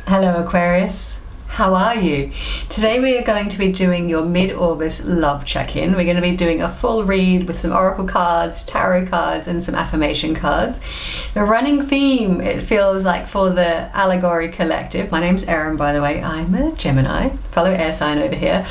Hello Aquarius, how are you? Today we are going to be doing your mid-August love check-in. We're going to be doing a full read with some oracle cards, tarot cards and some affirmation cards. The running theme, it feels like, for the Allegory collective, my name's Erin by the way, I'm a Gemini, fellow air sign over here,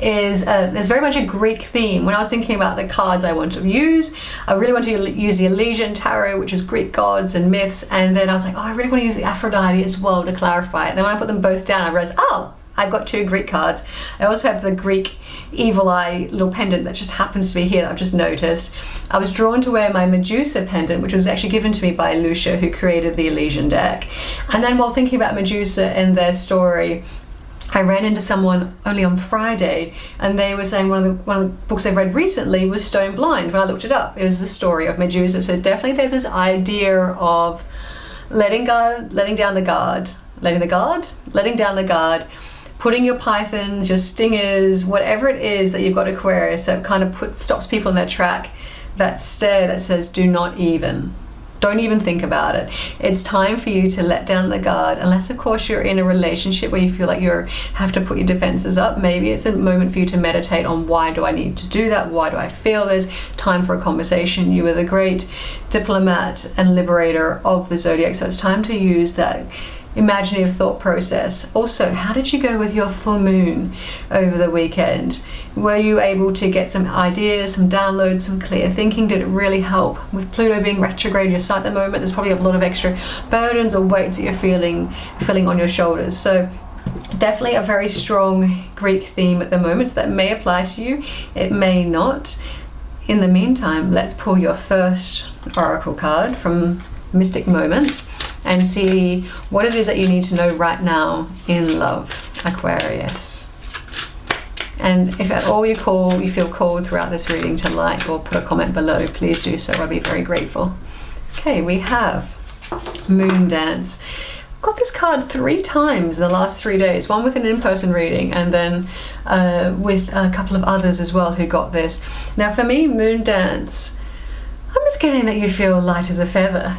is there's very much a Greek theme. When I was thinking about the cards I want to use, I really want to use the Elysian Tarot, which is Greek gods and myths, and then I was like, oh, I really want to use the Aphrodite as well to clarify it. And then when I put them both down, I realized, oh, I've got two Greek cards. I also have the Greek evil eye little pendant that just happens to be here that I've just noticed. I was drawn to wear my Medusa pendant, which was actually given to me by Lucia, who created the Elysian deck. And then while thinking about Medusa and their story, I ran into someone only on Friday and they were saying one of the books I've read recently was Stone Blind. When I looked it up, it was the story of Medusa. So definitely there's this idea of letting down the guard, putting your pythons, your stingers, whatever it is that you've got Aquarius that kind of stops people in their track, that stare that says don't even think about it. It's time for you to let down the guard, unless of course you're in a relationship where you feel like you have to put your defenses up. Maybe it's a moment for you to meditate on, why do I need to do that? Why do I feel there's time for a conversation? You are the great diplomat and liberator of the zodiac, so it's time to use that imaginative thought process. Also, how did you go with your full moon over the weekend? Were you able to get some ideas, some downloads, some clear thinking? Did it really help? With Pluto being retrograde in your side at the moment, there's probably a lot of extra burdens or weights that you're feeling on your shoulders. So definitely a very strong Greek theme at the moment, so that may apply to you, it may not. In the meantime, let's pull your first oracle card from Mystic Moments and see what it is that you need to know right now in love, Aquarius. And if at all you feel called throughout this reading to like or put a comment below, please do so. I'll be very grateful. Okay, we have Moon Dance. Got this card 3 times in the last 3 days, one with an in-person reading and then with a couple of others as well who got this. Now for me, Moon Dance, I'm just getting that you feel light as a feather.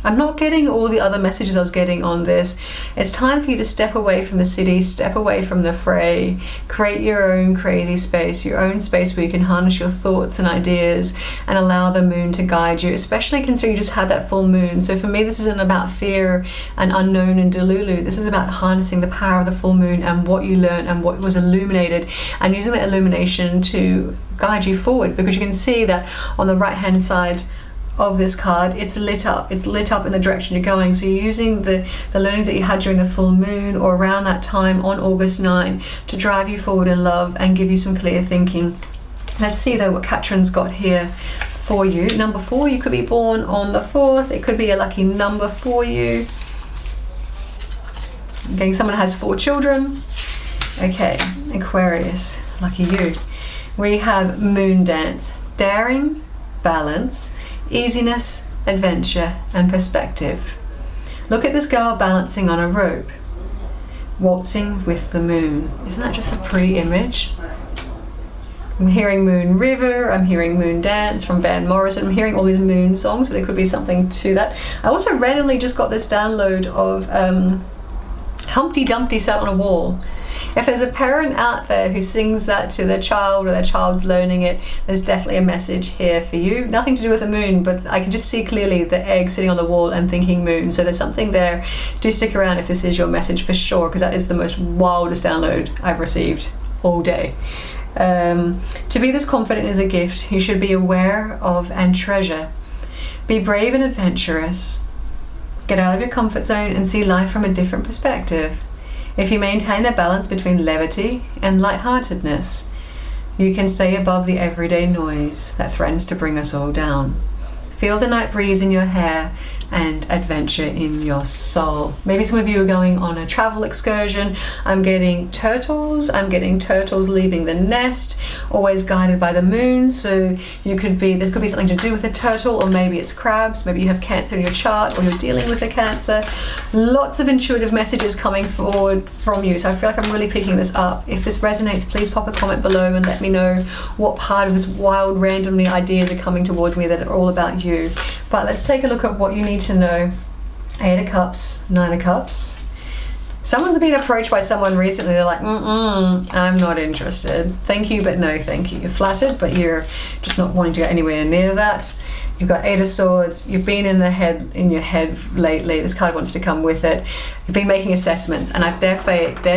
I'm not getting all the other messages I was getting on this. It's time for you to step away from the city, step away from the fray, create your own crazy space, your own space where you can harness your thoughts and ideas and allow the moon to guide you, especially considering you just had that full moon. So for me, this isn't about fear and unknown and delulu. This is about harnessing the power of the full moon and what you learned and what was illuminated, and using that illumination to guide you forward, because you can see that on the right hand side of this card, it's lit up in the direction you're going. So you're using the learnings that you had during the full moon or around that time on August 9 to drive you forward in love and give you some clear thinking. Let's see though what Katrin's got here for you. Number 4, you could be born on the 4th. It could be a lucky number for you. Okay, someone has 4 children. Okay, Aquarius, lucky you. We have Moon Dance, daring, balance, easiness, adventure and perspective. Look at this girl balancing on a rope, waltzing with the moon. Isn't that just a pretty image? I'm hearing Moon River, I'm hearing Moon Dance from Van Morrison, I'm hearing all these moon songs, so there could be something to that. I also randomly just got this download of Humpty Dumpty sat on a wall. If there's a parent out there who sings that to their child or their child's learning it, there's definitely a message here for you. Nothing to do with the moon, but I can just see clearly the egg sitting on the wall and thinking moon. So there's something there. Do stick around if this is your message for sure, because that is the most wildest download I've received all day. To be this confident is a gift you should be aware of and treasure. Be brave and adventurous. Get out of your comfort zone and see life from a different perspective. If you maintain a balance between levity and lightheartedness, you can stay above the everyday noise that threatens to bring us all down. Feel the night breeze in your hair and adventure in your soul. Maybe some of you are going on a travel excursion. I'm getting turtles leaving the nest, always guided by the moon. So there could be something to do with a turtle, or maybe it's crabs, maybe you have Cancer in your chart or you're dealing with a Cancer. Lots of intuitive messages coming forward from you, so I feel like I'm really picking this up. If this resonates, please pop a comment below and let me know what part of this wild randomly ideas are coming towards me that are all about you. But let's take a look at what you need to know. 8 of Cups, 9 of Cups, Someone's been approached by someone recently. They're like, I'm not interested. Thank you, but no thank you. You're flattered, but you're just not wanting to go anywhere near that. You've got 8 of Swords. You've been in your head lately. This card wants to come with it. You've been making assessments, and I dare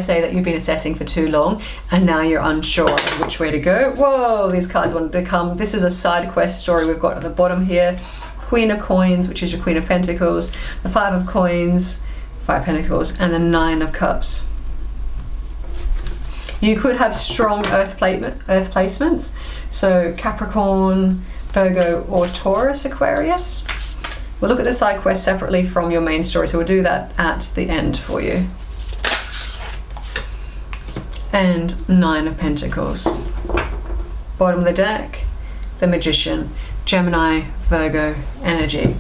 say that you've been assessing for too long, and now you're unsure of which way to go. Whoa, these cards wanted to come. This is a side quest story we've got at the bottom here. Queen of Coins, which is your Queen of Pentacles. The 5 of Coins, 5 Pentacles, and the 9 of Cups. You could have strong earth placements, so Capricorn, Virgo, or Taurus, Aquarius. We'll look at the side quest separately from your main story, so we'll do that at the end for you. And 9 of Pentacles. Bottom of the deck, the Magician, Gemini, Virgo energy.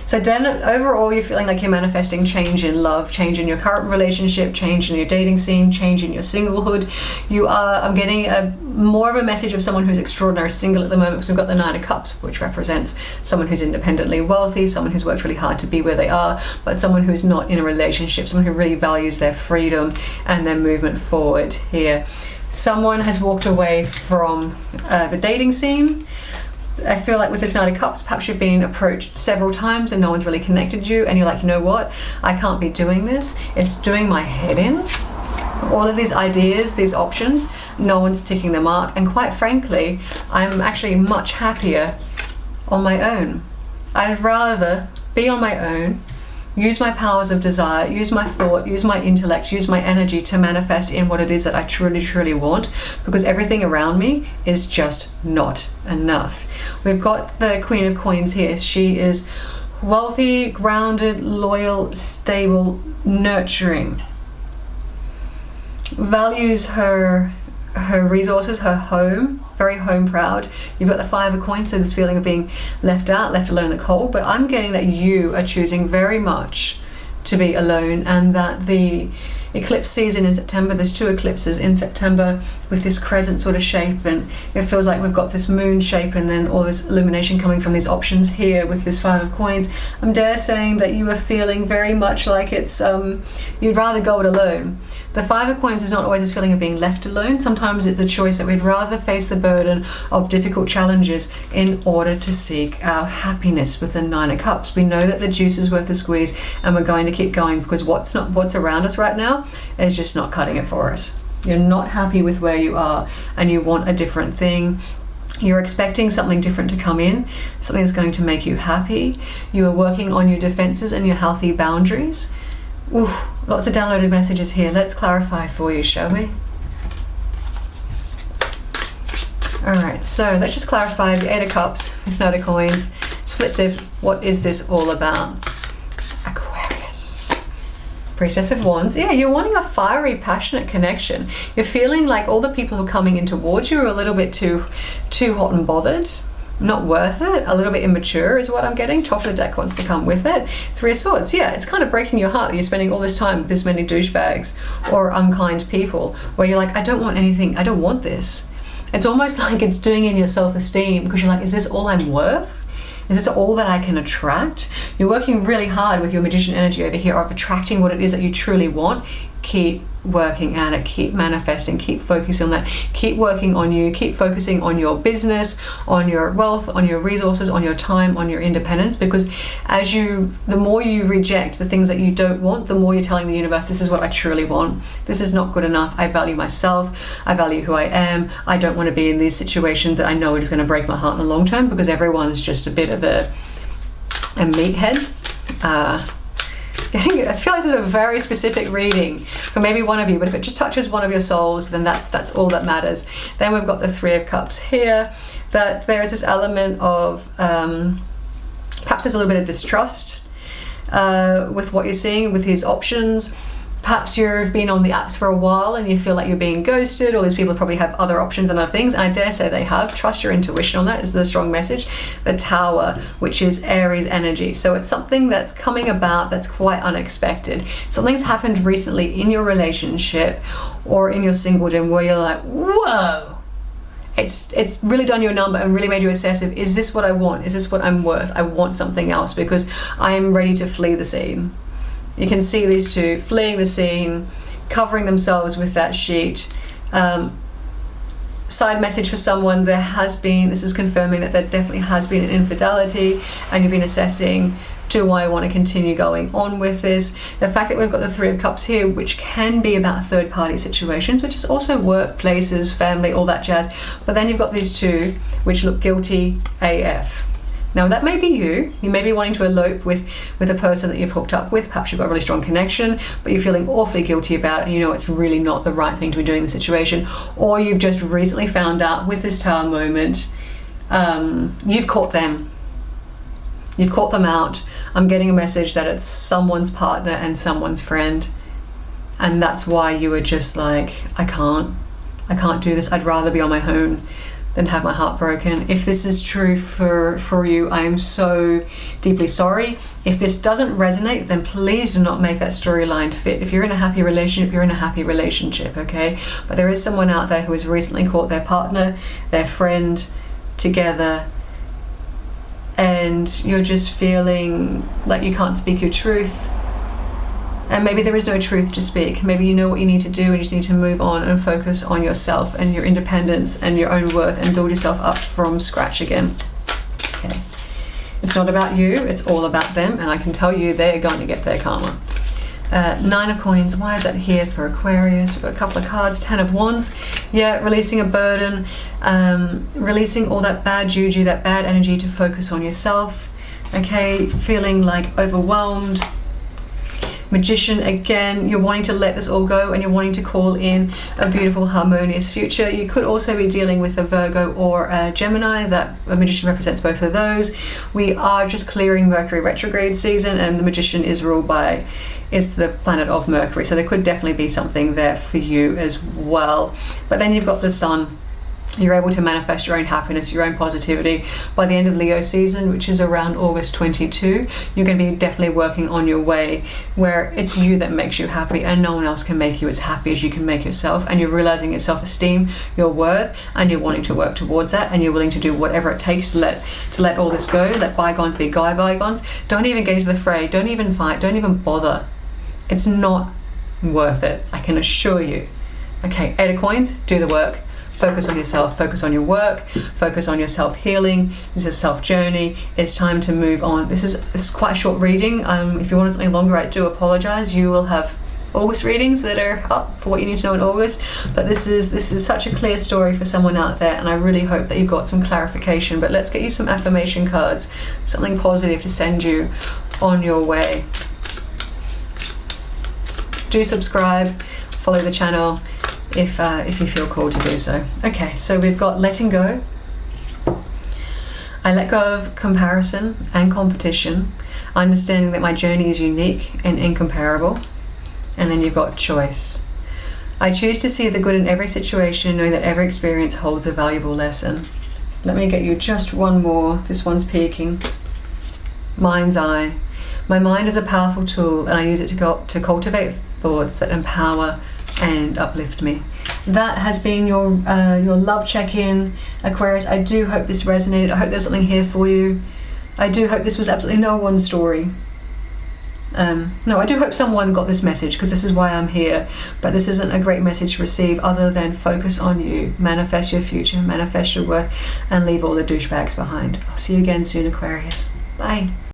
So then overall you're feeling like you're manifesting change in love, change in your current relationship, change in your dating scene, change in your singlehood. I'm getting more of a message of someone who's extraordinary single at the moment, because we've got the 9 of Cups, which represents someone who's independently wealthy, someone who's worked really hard to be where they are, but someone who's not in a relationship, someone who really values their freedom and their movement forward here. Someone has walked away from the dating scene. I feel like with this 9 of Cups, perhaps you've been approached several times and no one's really connected you, and you're like, you know what, I can't be doing this. It's doing my head in. All of these ideas, these options, no one's ticking the mark, and quite frankly, I'm actually much happier on my own. I'd rather be on my own, use my powers of desire, use my thought, use my intellect, use my energy to manifest in what it is that I truly, truly want, because everything around me is just not enough. We've got the Queen of Coins here. She is wealthy, grounded, loyal, stable, nurturing. Values her resources, her home, very home proud. You've got the 5 of Coins, so this feeling of being left out, left alone in the cold, but I'm getting that you are choosing very much to be alone, and that the eclipse season in September, there's 2 eclipses in September with this crescent sort of shape, and it feels like we've got this moon shape and then all this illumination coming from these options here with this 5 of Coins. I'm dare saying that you are feeling very much like it's you'd rather go it alone. The 5 of Coins is not always this feeling of being left alone. Sometimes it's a choice that we'd rather face the burden of difficult challenges in order to seek our happiness with the 9 of Cups. We know that the juice is worth the squeeze, and we're going to keep going, because what's around us right now is just not cutting it for us. You're not happy with where you are and you want a different thing. You're expecting something different to come in, something that's going to make you happy. You are working on your defenses and your healthy boundaries. Ooh, lots of downloaded messages here. Let's clarify for you, shall we? Alright, so let's just clarify the 8 of Cups, this 9 of Coins, split diff. What is this all about? Aquarius. Priestess of Wands. Yeah, you're wanting a fiery, passionate connection. You're feeling like all the people who are coming in towards you are a little bit too hot and bothered. Not worth it, a little bit immature is what I'm getting. Top of the deck wants to come with it. 3 of Swords. Yeah, it's kind of breaking your heart that you're spending all this time with this many douchebags or unkind people, where you're like, I don't want anything, I don't want this. It's almost like it's doing in your self-esteem, because you're like, is this all I'm worth? Is this all that I can attract? You're working really hard with your Magician energy over here of attracting what it is that you truly want. Keep working at it, keep manifesting, keep focusing on that, keep working on you, keep focusing on your business, on your wealth, on your resources, on your time, on your independence, because the more you reject the things that you don't want, the more you're telling the universe, this is what I truly want, this is not good enough, I value myself, I value who I am, I don't want to be in these situations that I know are just going to break my heart in the long term, because everyone's just a bit of a meathead. I feel like this is a very specific reading for maybe one of you, but if it just touches one of your souls, then that's all that matters. Then we've got the 3 of Cups here, that there is this element of perhaps there's a little bit of distrust with what you're seeing with these options. Perhaps you've been on the apps for a while and you feel like you're being ghosted. All these people probably have other options and other things, and I dare say they have. Trust your intuition on that is the strong message. The Tower, which is Aries energy. So it's something that's coming about that's quite unexpected. Something's happened recently in your relationship or in your singledom where you're like, whoa! It's really done you a number and really made you assess of, is this what I want? Is this what I'm worth? I want something else because I'm ready to flee the scene. You can see these two fleeing the scene, covering themselves with that sheet. Side message for someone, this is confirming that there definitely has been an infidelity, and you've been assessing, do I want to continue going on with this? The fact that we've got the Three of Cups here, which can be about third-party situations, which is also workplaces, family, all that jazz. But then you've got these two, which look guilty AF. Now that may be you. You may be wanting to elope with a person that you've hooked up with. Perhaps you've got a really strong connection, but you're feeling awfully guilty about it, and you know it's really not the right thing to be doing in the situation. Or you've just recently found out with this Tower moment, you've caught them. You've caught them out. I'm getting a message that it's someone's partner and someone's friend. And that's why you were just like, I can't do this. I'd rather be on my own than have my heart broken. If this is true for you, I am so deeply sorry. If this doesn't resonate, then please do not make that storyline fit. If you're in a happy relationship, you're in a happy relationship, okay? But there is someone out there who has recently caught their partner, their friend together, and you're just feeling like you can't speak your truth. And maybe there is no truth to speak. Maybe you know what you need to do and you just need to move on and focus on yourself and your independence and your own worth and build yourself up from scratch again. Okay. It's not about you, it's all about them, and I can tell you they're going to get their karma. Nine of Coins, why is that here for Aquarius? We've got a couple of cards. 10 of Wands, yeah, releasing a burden, releasing all that bad juju, that bad energy to focus on yourself, okay, feeling like overwhelmed. Magician, again, you're wanting to let this all go and you're wanting to call in a beautiful, harmonious future. You could also be dealing with a Virgo or a Gemini. That a Magician represents both of those. We are just clearing Mercury retrograde season, and the Magician is the planet of Mercury, so there could definitely be something there for you as well. But then you've got the Sun. You're able to manifest your own happiness, your own positivity. By the end of Leo season, which is around August 22, you're going to be definitely working on your way where it's you that makes you happy and no one else can make you as happy as you can make yourself, and you're realizing your self-esteem, your worth, and you're wanting to work towards that, and you're willing to do whatever it takes to let all this go. Let bygones be bygones. Don't even get into the fray. Don't even fight. Don't even bother. It's not worth it, I can assure you. Okay, 8 of Coins, do the work. Focus on yourself, focus on your work, focus on your self-healing. This is a self-journey. It's time to move on. This is quite a short reading. If you wanted something longer, I do apologize. You will have August readings that are up for what you need to know in August. But this is such a clear story for someone out there, and I really hope that you've got some clarification. But let's get you some affirmation cards, something positive to send you on your way. Do subscribe, follow the channel if you feel called to do so. Okay, so we've got letting go. I let go of comparison and competition, understanding that my journey is unique and incomparable. And then you've got choice. I choose to see the good in every situation, knowing that every experience holds a valuable lesson. Let me get you just one more. This one's peeking. Mind's eye. My mind is a powerful tool, and I use it to cultivate thoughts that empower and uplift me. That has been your love check-in, Aquarius. I do hope this resonated. I hope there's something here for you. I do hope this was absolutely no one's story. No, I do hope someone got this message, because this is why I'm here. But this isn't a great message to receive other than focus on you, manifest your future, manifest your worth, and leave all the douchebags behind. I'll see you again soon, Aquarius. Bye.